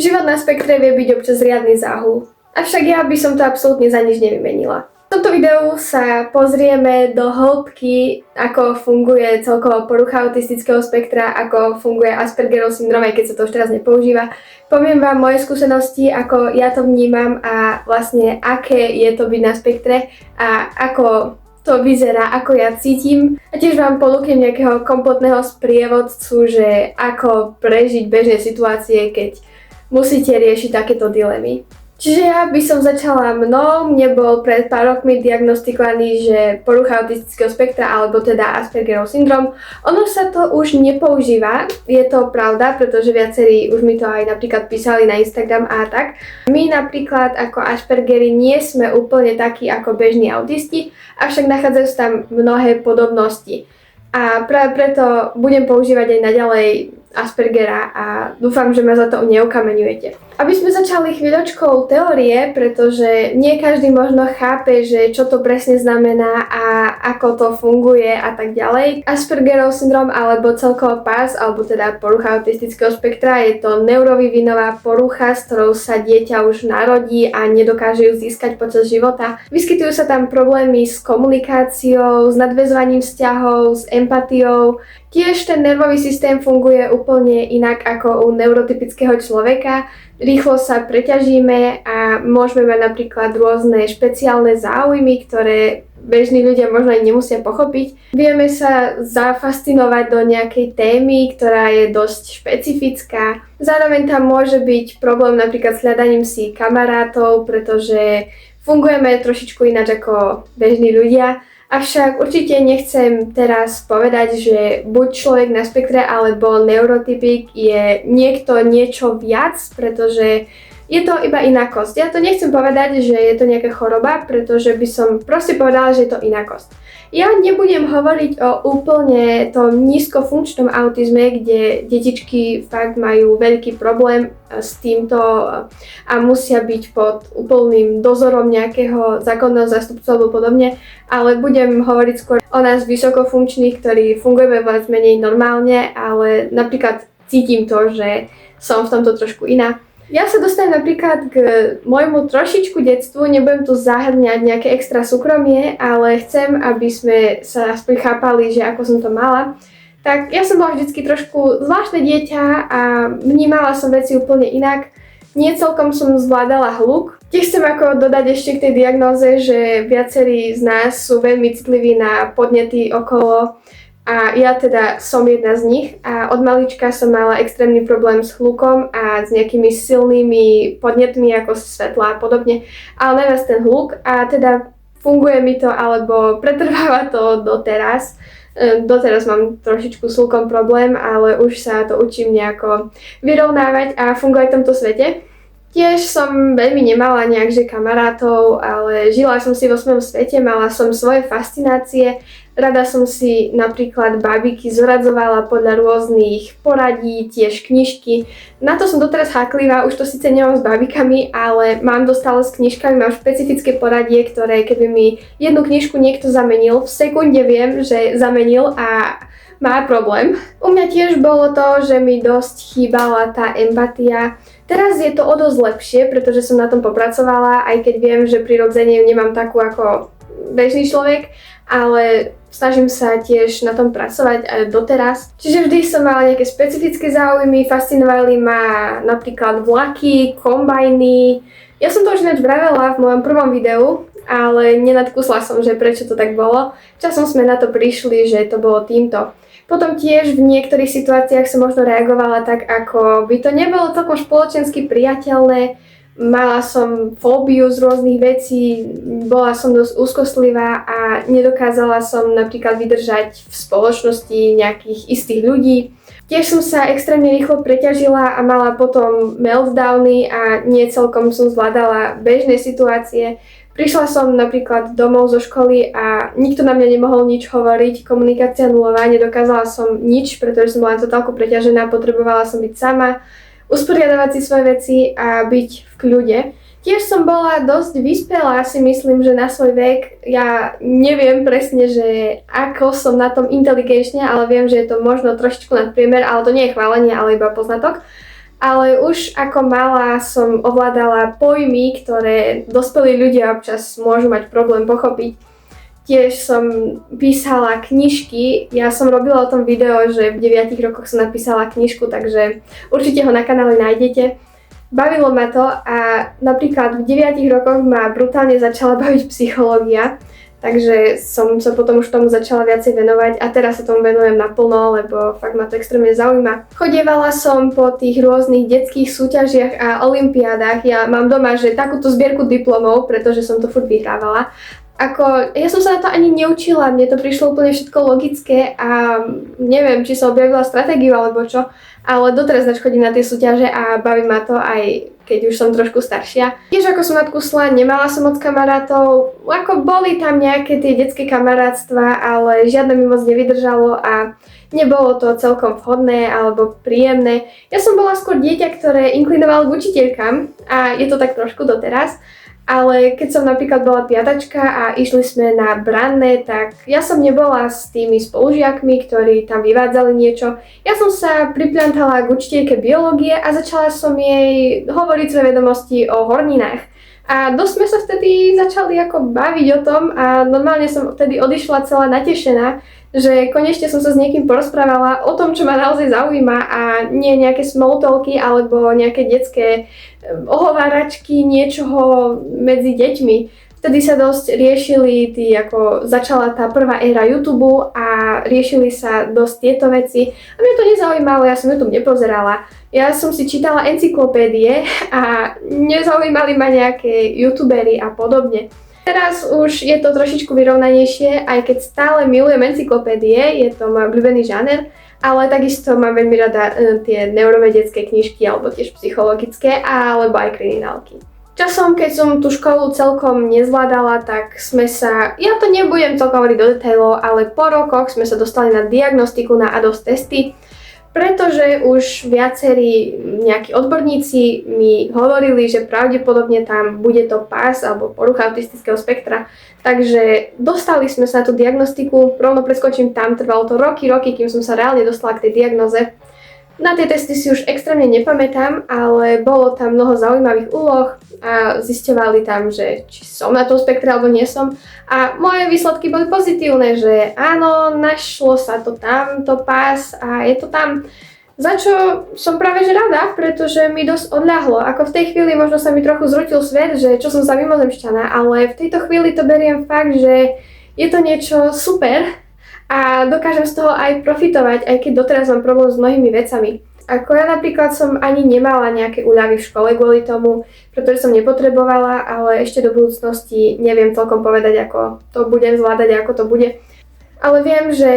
Život na spektre vie byť občas riadny záhul. Avšak ja by som to absolútne za nič nevymenila. V tomto videu sa pozrieme do hĺbky, ako funguje celkovo porucha autistického spektra, ako funguje Aspergerov syndrom, aj keď sa to už teraz nepoužíva. Poviem vám moje skúsenosti, ako ja to vnímam a vlastne aké je to byť na spektre a ako to vyzerá, ako ja cítim. A tiež vám ponúknem nejakého kompletného sprievodcu, že ako prežiť bežné situácie, keď musíte riešiť takéto dilemy. Čiže ja by som začala mnou. Mne bol pred pár rokmi diagnostikovaný, že porucha autistického spektra, alebo teda Aspergerov syndrom. Ono sa to už nepoužíva, je to pravda, pretože viacerí už mi to aj napríklad písali na Instagram a tak. My napríklad ako Aspergeri nie sme úplne takí ako bežní autisti, avšak nachádzajú sa tam mnohé podobnosti. A práve preto budem používať aj naďalej Aspergera a dúfam, že ma za to neukameňujete. Aby sme začali chvíľočkou teórie, pretože nie každý možno chápe, že čo to presne znamená a ako to funguje a tak ďalej. Aspergerov syndrom alebo celkovo PAS, alebo teda porucha autistického spektra, je to neurovývinová porucha, s ktorou sa dieťa už narodí a nedokáže ju získať počas života. Vyskytujú sa tam problémy s komunikáciou, s nadväzovaním vzťahov, s empatiou. Tiež ten nervový systém funguje úplne inak ako u neurotypického človeka. Rýchlo sa preťažíme a môžeme mať napríklad rôzne špeciálne záujmy, ktoré bežní ľudia možno aj nemusia pochopiť. Vieme sa zafascinovať do nejakej témy, ktorá je dosť špecifická. Zároveň tam môže byť problém napríklad s hľadaním si kamarátov, pretože fungujeme trošičku ináč ako bežní ľudia. Avšak určite nechcem teraz povedať, že buď človek na spektre alebo neurotypik je niekto niečo viac, pretože je to iba inakosť. Ja to nechcem povedať, že je to nejaká choroba, pretože by som proste povedala, že je to inakosť. Ja nebudem hovoriť o úplne tom nízkofunkčnom autizme, kde detičky fakt majú veľký problém s týmto a musia byť pod úplným dozorom nejakého zákonného zástupcu alebo podobne, ale budem hovoriť skôr o nás vysokofunkčných, ktorí fungujeme viac menej normálne, ale napríklad cítim to, že som v tomto trošku iná. Ja sa dostanem napríklad k môjmu trošičku detstvu, nebudem tu zahrňať nejaké extra súkromie, ale chcem, aby sme sa aspoň chápali, že ako som to mala. Tak ja som bola vždycky trošku zvláštne dieťa a vnímala som veci úplne inak. Nie celkom som zvládala hluk. Tiež chcem ako dodať ešte k tej diagnóze, že viacerí z nás sú veľmi citliví na podnety okolo. A ja teda som jedna z nich a od malička som mala extrémny problém s hlukom a s nejakými silnými podnetmi ako svetla a podobne, ale najviac ten hluk a teda funguje mi to alebo pretrváva to doteraz. Doteraz mám trošičku s hlukom problém, ale už sa to učím nejako vyrovnávať a funguje v tomto svete. Tiež som veľmi nemala nejakže kamarátov, ale žila som si vo svojom svete, mala som svoje fascinácie. Rada som si napríklad bábiky zoradzovala podľa rôznych poradí, tiež knižky. Na to som doteraz háklivá, už to síce nemám s bábikami, ale mám dostalo s knižkami, mám špecifické poradie, ktoré keby mi jednu knižku niekto zamenil, v sekunde viem, že zamenil a má problém. U mňa tiež bolo to, že mi dosť chýbala tá empatia. Teraz je to o dosť lepšie, pretože som na tom popracovala, aj keď viem, že prirodzene nemám takú ako bežný človek, ale snažím sa tiež na tom pracovať aj doteraz. Čiže vždy som mala nejaké specifické záujmy, fascinovali ma napríklad vlaky, kombajny. Ja som to už ináč vravela v mojom prvom videu, ale nenadkusla som, že prečo to tak bolo. Časom sme na to prišli, že to bolo týmto. Potom tiež v niektorých situáciách som možno reagovala tak, ako by to nebolo celkom spoločensky priateľné. Mala som fóbiu z rôznych vecí, bola som dosť úzkostlivá a nedokázala som napríklad vydržať v spoločnosti nejakých istých ľudí. Tiež som sa extrémne rýchlo preťažila a mala potom meltdowny a nie celkom som zvládala bežné situácie. Prišla som napríklad domov zo školy a nikto na mňa nemohol nič hovoriť, komunikácia nulová, nedokázala som nič, pretože som bola totálko preťažená, potrebovala som byť sama, usporiadavať si svoje veci a byť v kľude. Tiež som bola dosť vyspelá, si myslím, že na svoj vek. Ja neviem presne, že ako som na tom inteligenčne, ale viem, že je to možno trošičku nadpriemer, ale to nie je chválenie, ale iba poznatok. ale už ako malá som ovládala pojmy, ktoré dospelí ľudia občas môžu mať problém pochopiť. Tiež som písala knižky, ja som robila o tom video, že v 9 rokoch som napísala knižku, takže určite ho na kanáli nájdete. Bavilo ma to a napríklad v 9 rokoch ma brutálne začala baviť psychológia, takže som sa potom už tomu začala viacej venovať a teraz sa tomu venujem naplno, lebo fakt ma to extrémne zaujíma. Chodievala som po tých rôznych detských súťažiach a olympiádach, ja mám doma, že takúto zbierku diplomov, pretože som to furt vyhrávala. Ja som sa na to ani neučila, mne to prišlo úplne všetko logické a neviem, či som objavila stratégiu alebo čo, ale doteraz chodím na tie súťaže a baví ma to aj keď už som trošku staršia. Tiež ako som nadkusla, nemala som moc kamarátov, ako boli tam nejaké tie detské kamarátstva, ale žiadne mi moc nevydržalo a nebolo to celkom vhodné alebo príjemné. Ja som bola skôr dieťa, ktoré inklinovalo k učiteľkám a je to tak trošku doteraz. Ale keď som napríklad bola piatačka a išli sme na branné, tak ja som nebola s tými spolužiakmi, ktorí tam vyvádzali niečo. Ja som sa pripliantala k učiteľke biológie a začala som jej hovoriť svoje vedomosti o horninách. A dosť sme sa vtedy začali ako baviť o tom a normálne som vtedy odišla celá natešená, že konečne som sa s niekým porozprávala o tom, čo ma naozaj zaujíma a nie nejaké small talky alebo nejaké detské ohováračky niečoho medzi deťmi. Vtedy sa dosť riešili začala tá prvá éra YouTube a riešili sa dosť tieto veci a mňa to nezaujímalo, ja som YouTube nepozerala. Ja som si čítala encyklopédie a nezaujímali ma nejaké youtubery a podobne. Teraz už je to trošičku vyrovnanejšie, aj keď stále milujem encyklopédie, je to môj obľúbený žáner, ale takisto mám veľmi rada tie neurovedecké knižky alebo tiež psychologické alebo aj kriminálky. Časom, keď som tú školu celkom nezvládala, tak ja to nebudem celkom hovoriť do detailov, ale po rokoch sme sa dostali na diagnostiku na ADOS testy, pretože už viacerí nejakí odborníci mi hovorili, že pravdepodobne tam bude to PAS alebo porucha autistického spektra. Takže dostali sme sa na tú diagnostiku, rovno preskočím tam, trvalo to roky, kým som sa reálne dostala k tej diagnoze. Na tie testy si už extrémne nepamätám, ale bolo tam mnoho zaujímavých úloh a zisťovali tam, že či som na tom spektre alebo nie som. A moje výsledky boli pozitívne, že áno, našlo sa to tam, to PAS a je to tam. Za čo som práve že rada, pretože mi dosť odľahlo. Ako v tej chvíli možno sa mi trochu zrutil svet, že čo som za mimozemšťana, ale v tejto chvíli to beriem fakt, že je to niečo super a dokážem z toho aj profitovať, aj keď doteraz mám problém s mnohými vecami. Ako ja napríklad som ani nemala nejaké úľavy v škole kvôli tomu, pretože som nepotrebovala, ale ešte do budúcnosti neviem celkom povedať, ako to budem zvládať, ako to bude. Ale viem, že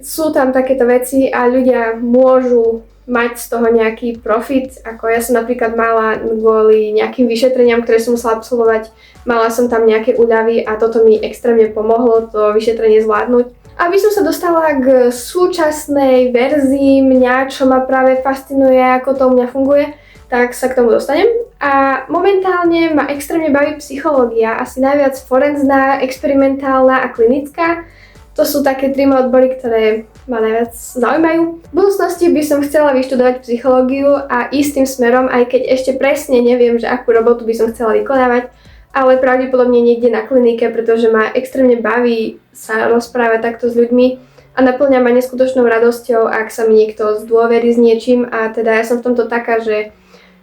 sú tam takéto veci a ľudia môžu mať z toho nejaký profit. Ako ja som napríklad mala kvôli nejakým vyšetreniam, ktoré som musela absolvovať, mala som tam nejaké úľavy a toto mi extrémne pomohlo to vyšetrenie zvládnuť. Aby som sa dostala k súčasnej verzii mňa, čo ma práve fascinuje, ako to u mňa funguje, tak sa k tomu dostanem. A momentálne ma extrémne baví psychológia, asi najviac forenzná, experimentálna a klinická. To sú také 3 odbory, ktoré ma najviac zaujímajú. V budúcnosti by som chcela vyštudovať psychológiu a ísť tým smerom, aj keď ešte presne neviem, že akú robotu by som chcela vykonávať, ale pravdepodobne niekde na klinike, pretože ma extrémne baví sa rozprávať takto s ľuďmi a naplňa ma neskutočnou radosťou, ak sa mi niekto zdôverí s niečím a teda ja som v tomto taká, že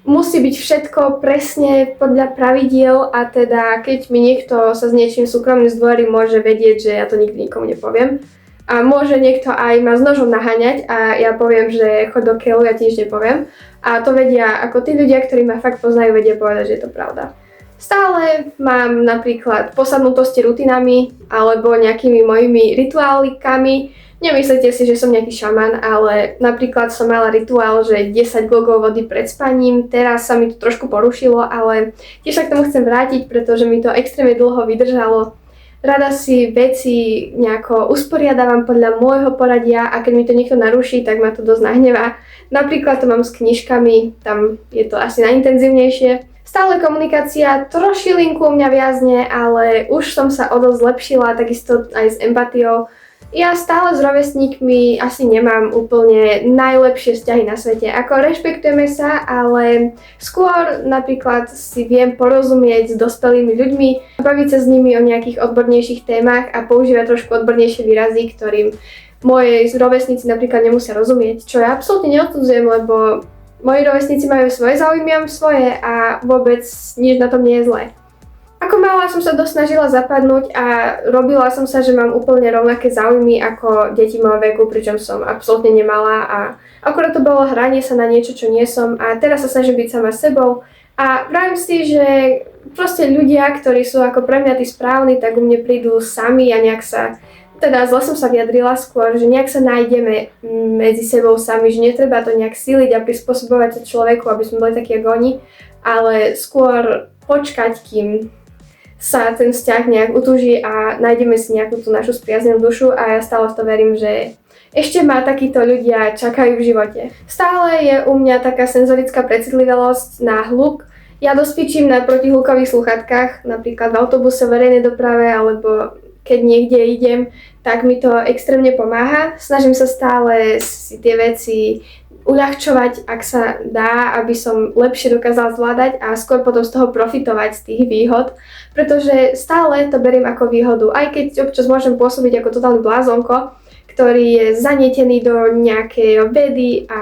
musí byť všetko presne podľa pravidiel a teda keď mi niekto sa s niečím súkromným zdôverí, môže vedieť, že ja to nikdy nikomu nepoviem. A môže niekto aj ma s nožom naháňať a ja poviem, že chod do keľu, ja ti nič nepoviem. A to vedia, ako tí ľudia, ktorí ma fakt poznajú, vedia povedať, že je to pravda. Stále mám napríklad posadnutosti rutinami alebo nejakými mojimi rituálikami. Nemyslíte si, že som nejaký šaman, ale napríklad som mala rituál, že 10 glogov vody pred spaním. Teraz sa mi to trošku porušilo, ale tiež sa k tomu chcem vrátiť, pretože mi to extrémne dlho vydržalo. Rada si veci nejako usporiadavam podľa môjho poradia a keď mi to niekto naruší, tak ma to dosť nahnevá. Napríklad to mám s knižkami, tam je to asi najintenzívnejšie. Stále komunikácia trošilinku u mňa viazne, ale už som sa o dosť zlepšila, takisto aj s empatiou. Ja stále s rovesníkmi asi nemám úplne najlepšie vzťahy na svete. Ako rešpektujeme sa, ale skôr napríklad si viem porozumieť s dospelými ľuďmi, baviť sa s nimi o nejakých odbornejších témach a používať trošku odbornejšie výrazy, ktorým moji rovesníci napríklad nemusia rozumieť, čo ja absolútne neodsudzujem, lebo moji rovesníci majú svoje záujmy, ja mám svoje a vôbec nič na tom nie je zlé. Ako malá som sa dosť snažila zapadnúť a robila som sa, že mám úplne rovnaké záujmy ako deti môjho veku, pričom som absolútne nemalá a akurát to bolo hranie sa na niečo, čo nie som a teraz sa snažím byť sama sebou a vravím si, že proste ľudia, ktorí sú ako pre mňa tí správni, tak u mne prídu sami a nejak sa, teda zle som sa vyjadrila skôr, že nejak sa nájdeme medzi sebou sami, že netreba to nejak síliť a prispôsobovať sa človeku, aby sme boli takí ako oni, ale skôr počkať, kým sa ten vzťah nejak utúži a nájdeme si nejakú tú našu spriaznenú dušu a ja stále v to verím, že ešte ma takíto ľudia čakajú v živote. Stále je u mňa taká senzorická precitlivosť na hluk. Ja dosť fičím na protihlukových sluchatkách, napríklad v autobuse, verejnej doprave alebo keď niekde idem, tak mi to extrémne pomáha. Snažím sa stále si tie veci uľahčovať, ak sa dá, aby som lepšie dokázala zvládať a skôr potom z toho profitovať z tých výhod, pretože stále to beriem ako výhodu, aj keď občas môžem pôsobiť ako totálny blázonko, ktorý je zanietený do nejakej vedy a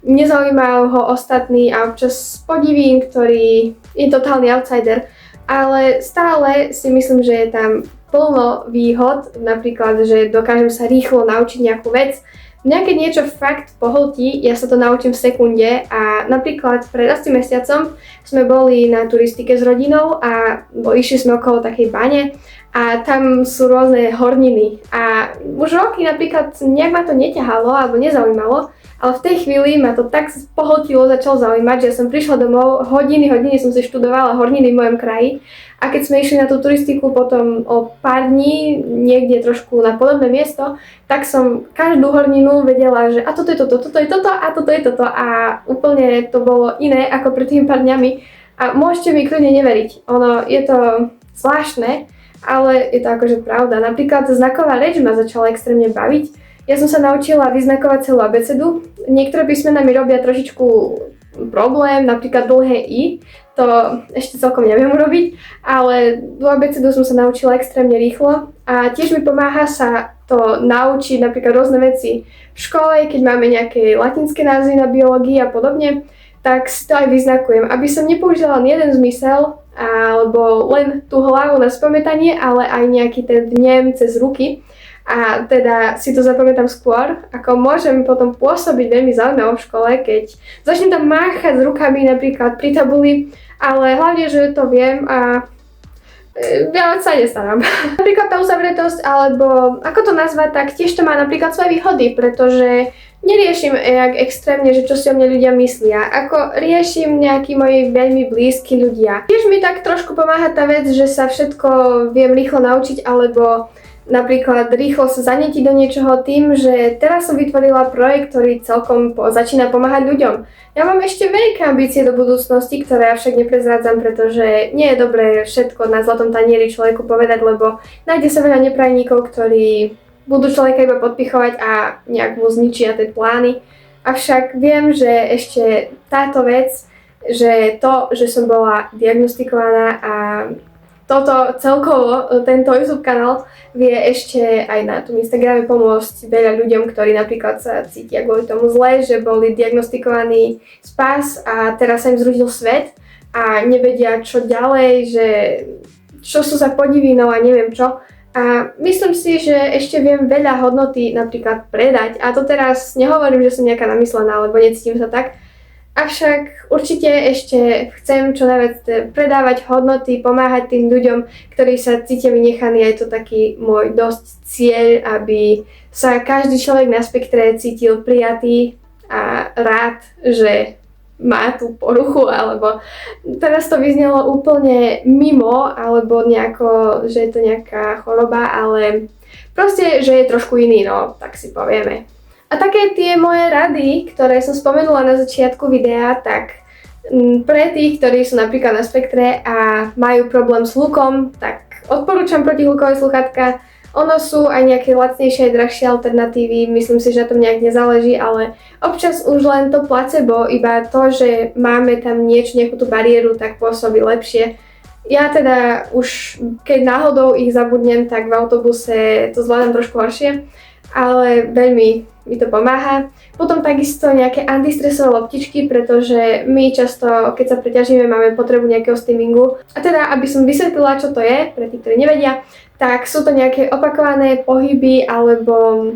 nezaujímajú ho ostatní a občas podivín, ktorý je totálny outsider, ale stále si myslím, že je tam plno výhod, napríklad, že dokážem sa rýchlo naučiť nejakú vec. Mňa keď niečo fakt pohltí, ja sa to naučím v sekunde a napríklad pred asi mesiacom sme boli na turistike s rodinou a išli sme okolo takej bane a tam sú rôzne horniny a už roky napríklad nejak ma to neťahalo alebo nezaujímalo, ale v tej chvíli ma to tak pohltilo, začalo zaujímať, že ja som prišla domov, hodiny som si študovala horniny v mojom kraji a keď sme išli na tú turistiku potom o pár dní niekde trošku na podobné miesto, tak som každú horninu vedela, že a toto je toto, toto je toto a toto je toto a úplne to bolo iné ako pred tými pár dňami a môžete mi kľudne neveriť, ono je to zvláštne, ale je to akože pravda. Napríklad znaková reč ma začala extrémne baviť. Ja som sa naučila vyznakovať celú abecedu. Niektoré písmená mi robia trošičku problém, napríklad dlhé I, to ešte celkom neviem urobiť, ale tú abecedu som sa naučila extrémne rýchlo a tiež mi pomáha sa to naučiť napríklad rôzne veci v škole, keď máme nejaké latinské názvy na biológii a podobne, tak si to aj vyznakujem, aby som nepoužila len jeden zmysel alebo len tú hlavu na spamätanie, ale aj nejaký ten vnem cez ruky. A teda si to zapamätám skôr, ako môžem potom pôsobiť veľmi zaujímaво v škole, keď začnem tam máchať s rukami napríklad pri tabuli, ale hlavne, že to viem a viac sa nestarám. Napríklad tá uzavretosť, alebo ako to nazvať, tak tiež to má napríklad svoje výhody, pretože neriešim jak extrémne, že čo si o mne ľudia myslia, ako riešim nejakí moji veľmi blízki ľudia. Tiež mi tak trošku pomáha tá vec, že sa všetko viem rýchlo naučiť, alebo napríklad rýchlo sa zanietiť do niečoho tým, že teraz som vytvorila projekt, ktorý celkom začína pomáhať ľuďom. Ja mám ešte veľké ambície do budúcnosti, ktoré ja však neprezrádzam, pretože nie je dobré všetko na zlatom tanieri človeku povedať, lebo nájde sa veľa neprajníkov, ktorí budú človeka iba podpichovať a nejak mu zničia tie plány. Avšak viem, že ešte táto vec, že to, že som bola diagnostikovaná a toto celkovo, tento YouTube kanál vie ešte aj na tom Instagrame pomôcť veľa ľuďom, ktorí napríklad sa cítia kvôli tomu zle, že boli diagnostikovaní spás a teraz sa im zrútil svet a nevedia čo ďalej, že čo sú za podivinou a neviem čo. A myslím si, že ešte viem veľa hodnoty napríklad predať a to teraz nehovorím, že som nejaká namyslená, lebo necítim sa tak. Avšak určite ešte chcem čo najviac predávať hodnoty, pomáhať tým ľuďom, ktorí sa cítia vynechaní. Je to taký môj dosť cieľ, aby sa každý človek na spektre cítil prijatý a rád, že má tú poruchu, alebo teraz to vyznelo úplne mimo, alebo nejako, že je to nejaká choroba, ale proste, že je trošku iný, no, tak si povieme. A také tie moje rady, ktoré som spomenula na začiatku videa, tak pre tých, ktorí sú napríklad na spektre a majú problém s hlukom, tak odporúčam protihlukové sluchatka Ono sú aj nejaké lacnejšie, drahšie alternatívy, myslím si, že na tom nejak nezáleží, ale občas už len to placebo, iba to, že máme tam nejakú tú bariéru, tak pôsobí lepšie. Ja teda už, keď náhodou ich zabudnem, tak v autobuse to zvládam trošku horšie, ale veľmi mi to pomáha. Potom takisto nejaké antistresové loptičky, pretože my často, keď sa preťažíme, máme potrebu nejakého steamingu. A teda, aby som vysvetlila, čo to je, pre tých, ktorí nevedia, tak sú to nejaké opakované pohyby alebo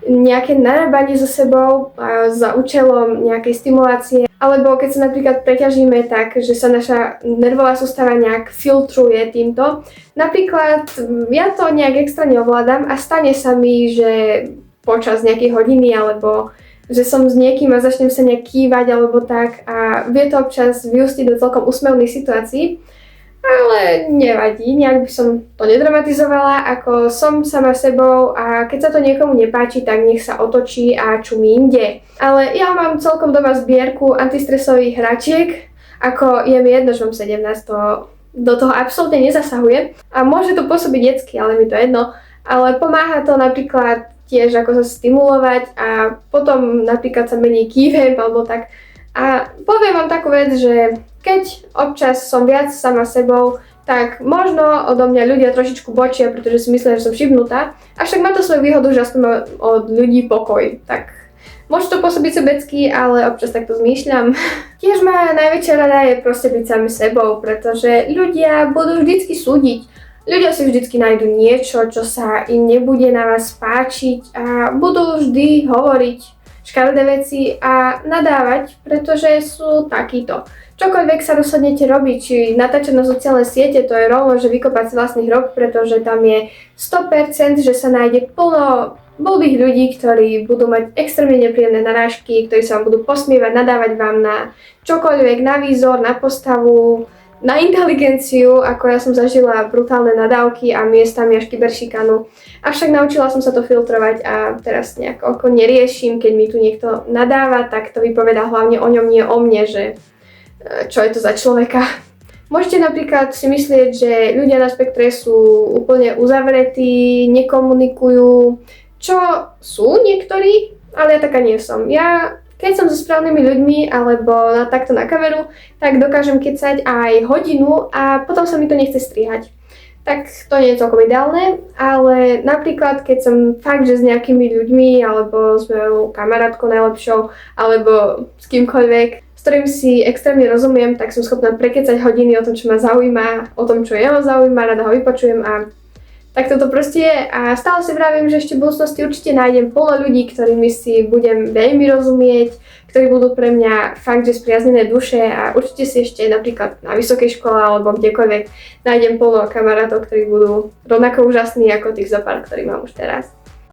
nejaké narábanie so sebou za účelom nejakej stimulácie. Alebo keď sa napríklad preťažíme tak, že sa naša nervová sústava nejak filtruje týmto. Napríklad ja to nejak extra neovládam a stane sa mi, že počas nejakej hodiny alebo že som s niekým a začnem sa nejak kývať alebo tak a vie to občas vyústiť do celkom úsmevných situácií. Ale nevadí, nejak by som to nedramatizovala, ako som sama sebou a keď sa to niekomu nepáči, tak nech sa otočí a čumí inde. Ale ja mám celkom doma zbierku antistresových hračiek, ako je mi jedno, že mám 17, to do toho absolútne nezasahuje a môže to pôsobiť detsky, ale mi to jedno. Ale pomáha to napríklad tiež ako sa stimulovať a potom napríklad sa menej kývem alebo tak. A poviem vám takú vec, že keď občas som viac sama sebou, tak možno odo mňa ľudia trošičku bočia, pretože si myslia, že som šibnutá. Avšak má to svoju výhodu, že aspoň mám od ľudí pokoj. Tak môže to pôsobiť sebecky, ale občas takto zmýšľam. Tiež moja najväčšia rada je proste byť sami sebou, pretože ľudia budú vždycky súdiť. Ľudia si vždycky nájdu niečo, čo sa im nebude na vás páčiť a budú vždy hovoriť škaredé veci a nadávať, pretože sú takíto. Čokoľvek sa rozhodnete robiť, či natáčať na sociálne siete, to je rovno, že vykopať si vlastný hrob, pretože tam je 100%, že sa nájde plno blbých ľudí, ktorí budú mať extrémne nepríjemné narážky, ktorí sa vám budú posmievať, nadávať vám na čokoľvek, na výzor, na postavu, na inteligenciu, ako ja som zažila brutálne nadávky a miestami až kyberšikanu. Avšak naučila som sa to filtrovať a teraz nejak oko neriešim, keď mi tu niekto nadáva, tak to vypovedá hlavne o ňom, nie o mne, že čo je to za človeka. Môžete napríklad si myslieť, že ľudia na spektre sú úplne uzavretí, nekomunikujú, čo sú niektorí, ale ja taká nie som. Ja keď som so správnymi ľuďmi alebo takto na kameru, tak dokážem kecať aj hodinu a potom sa mi to nechce strihať. Tak to nie je celkom ideálne, ale napríklad keď som fakt, že s nejakými ľuďmi alebo s mojou kamarátkou najlepšou alebo s kýmkoľvek, s ktorým si extrémne rozumiem, tak som schopná prekecať hodiny o tom, čo ma zaujíma, o tom, čo jeho zaujíma, rada ho vypočujem a tak toto proste je a stále si vravím, že ešte v budúcnosti určite nájdem plno ľudí, ktorými si budem veľmi rozumieť, ktorí budú pre mňa fakt, že spriaznené duše a určite si ešte napríklad na vysokej škole alebo kdekoľvek nájdem plno kamarátov, ktorí budú rovnako úžasní ako tých zopár, ktorí mám už teraz.